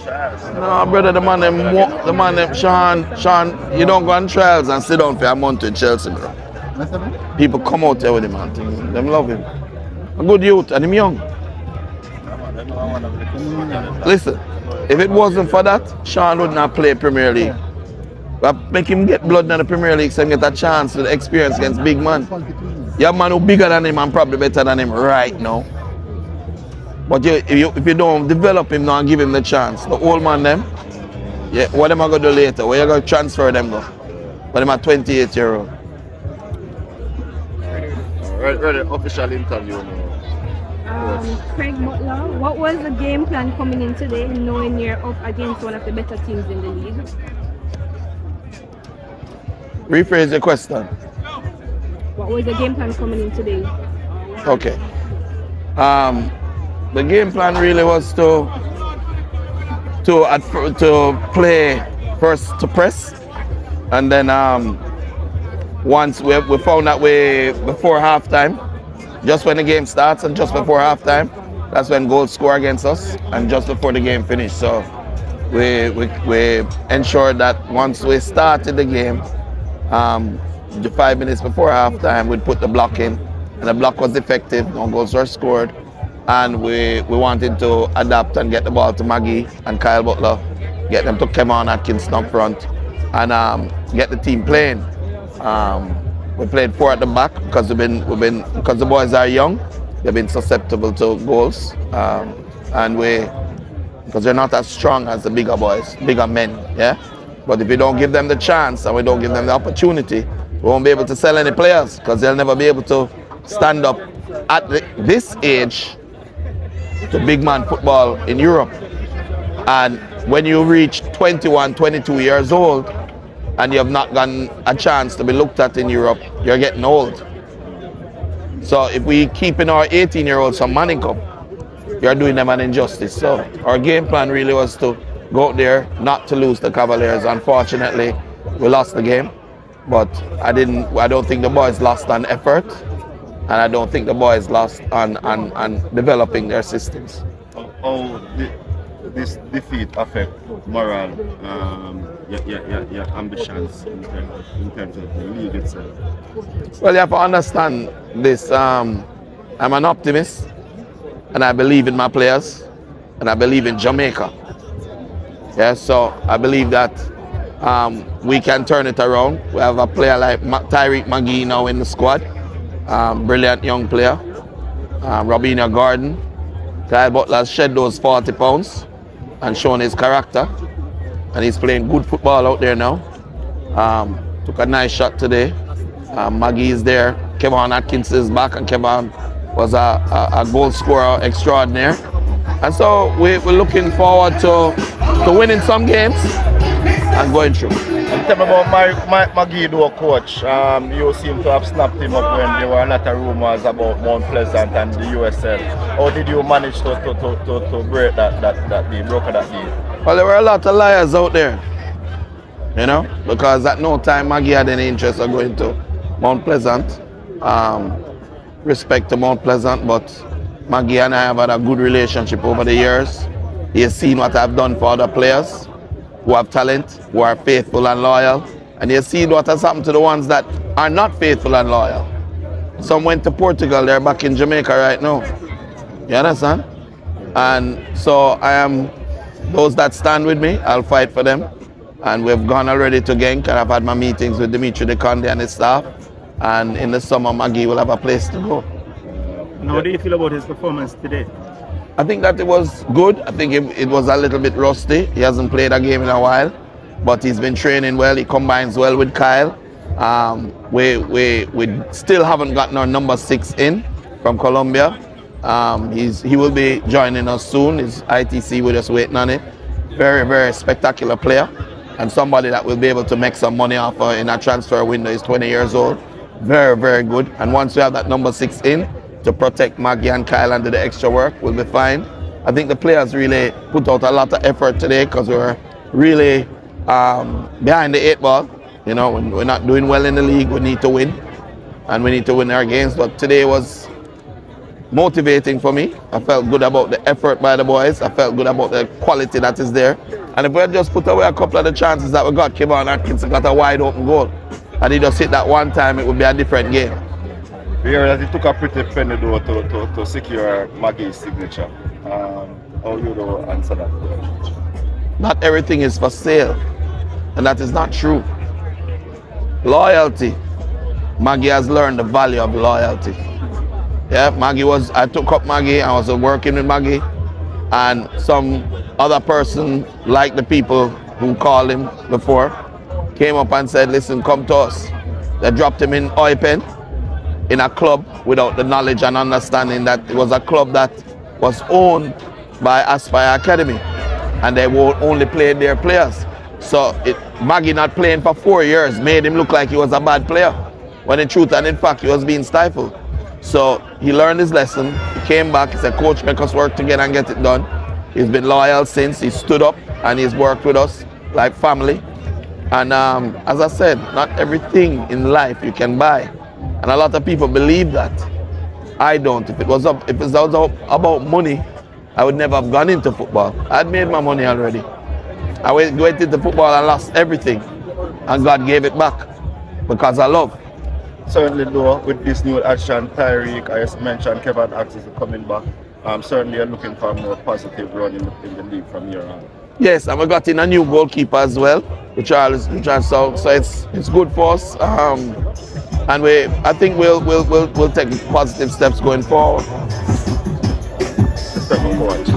No, brother, the man them, Sean, you don't go on trials and sit down for a month in Chelsea, bro. People come out there with him and things. Them love him. A good youth and him young. Listen, if it wasn't for that, Sean would not play Premier League. But make him get blood in the Premier League so he get a chance with experience against big man. You have a man who bigger than him and probably better than him right now. But if you don't develop him now and give him the chance, the old man them, yeah, what am I going to do later? Where you going to transfer them go? But I'm a 28-year-old. Ready, official interview now. Craig Butler, what was the game plan coming in today, knowing you're up against one of the better teams in the league? Rephrase your question. What was the game plan coming in today? Okay. The game plan really was to play first to press, and then once we found that way before halftime, just when the game starts and just before halftime, that's when goals score against us, and just before the game finished. So we ensured that once we started the game, the 5 minutes before halftime, we'd put the block in, and the block was effective. No goals were scored, and we wanted to adapt and get the ball to Maggie and Kyle Butler, get them to KNOCKINZ up front, and get the team playing. We played 4 at the back because because the boys are young, they've been susceptible to goals, and because they're not as strong as the bigger boys, bigger men, yeah. But if we don't give them the chance and we don't give them the opportunity, we won't be able to sell any players because they'll never be able to stand up at this age to big man football in Europe. And when you reach 21, 22 years old and you have not gotten a chance to be looked at in Europe, you're getting old. So if we keep in our 18-year-olds some money come, you're doing them an injustice. So our game plan really was to go out there, not to lose the Cavaliers. Unfortunately, we lost the game, but I don't think the boys lost on effort, and I don't think the boys lost on developing their systems. How this defeat affect morale, your ambitions in terms of the league itself? Well, you have to understand this. I'm an optimist, and I believe in my players, and I believe in Jamaica. Yeah, so I believe that we can turn it around. We have a player like Tyreek McGee now in the squad, brilliant young player. Robinho Gordon, Kyle Butler has shed those 40 pounds and shown his character, and he's playing good football out there now. Took a nice shot today. Maggie is there. KNOCKINZ is back, and Kevin was a goal scorer extraordinaire. And so we're looking forward to winning some games and going through. And tell me about Maggie, coach. You seem to have snapped him up when there were a lot of rumors about Mount Pleasant and the USL. How did you manage to break that deal, broker that deal? Well, there were a lot of liars out there, you know, because at no time Maggie had any interest of going to Mount Pleasant. Respect to Mount Pleasant, but Maggie and I have had a good relationship over the years. He has seen what I've done for other players who have talent, who are faithful and loyal, and he has seen what has happened to the ones that are not faithful and loyal. Some went to Portugal, they're back in Jamaica right now. You understand? And so those that stand with me, I'll fight for them. And we've gone already to Genk, and I've had my meetings with Dimitri De Conde and his staff. And in the summer, Maggie will have a place to go. How do you feel about his performance today? I think that it was good. I think it was a little bit rusty. He hasn't played a game in a while, but he's been training well. He combines well with Kyle. We still haven't gotten our number 6 in from Colombia. He will be joining us soon. His ITC, we're just waiting on it. Very, very spectacular player, and somebody that will be able to make some money off in a transfer window. He's 20 years old. Very, very good. And once we have that number 6 in to protect Maggie and Kyle and do the extra work, we'll be fine. I think the players really put out a lot of effort today because we were really behind the 8 ball. You know, when we're not doing well in the league, we need to win, and we need to win our games. But today was motivating for me. I felt good about the effort by the boys. I felt good about the quality that is there. And if we had just put away a couple of the chances that we got, Kevin Atkins got a wide open goal, and he just hit that one time, it would be a different game. We heard that he took a pretty penny though to secure Maggie's signature. How you do answer that question? Not everything is for sale, and that is not true. Loyalty. Maggie has learned the value of loyalty. Yeah, I took up Maggie, I was working with Maggie, and some other person, like the people who called him before, came up and said, listen, come to us. They dropped him in Oipen, in a club without the knowledge and understanding that it was a club that was owned by Aspire Academy, and they only played their players. So Maggie not playing for 4 years made him look like he was a bad player, when in truth and in fact he was being stifled. So he learned his lesson, he came back, he said, coach, make us work together and get it done. He's been loyal since, he stood up and he's worked with us like family. And as I said, not everything in life you can buy. And a lot of people believe that. I don't. If it was about money, I would never have gone into football. I'd made my money already. I went into football and lost everything. And God gave it back because I love. Certainly though, with this new action, Tyreek, I mentioned Kevin Atkins is coming back. Certainly you're looking for a more positive run in the league from here on. Yes, and we got in a new goalkeeper as well, Charles. So it's good for us. And I think we'll take positive steps going forward. Step forward.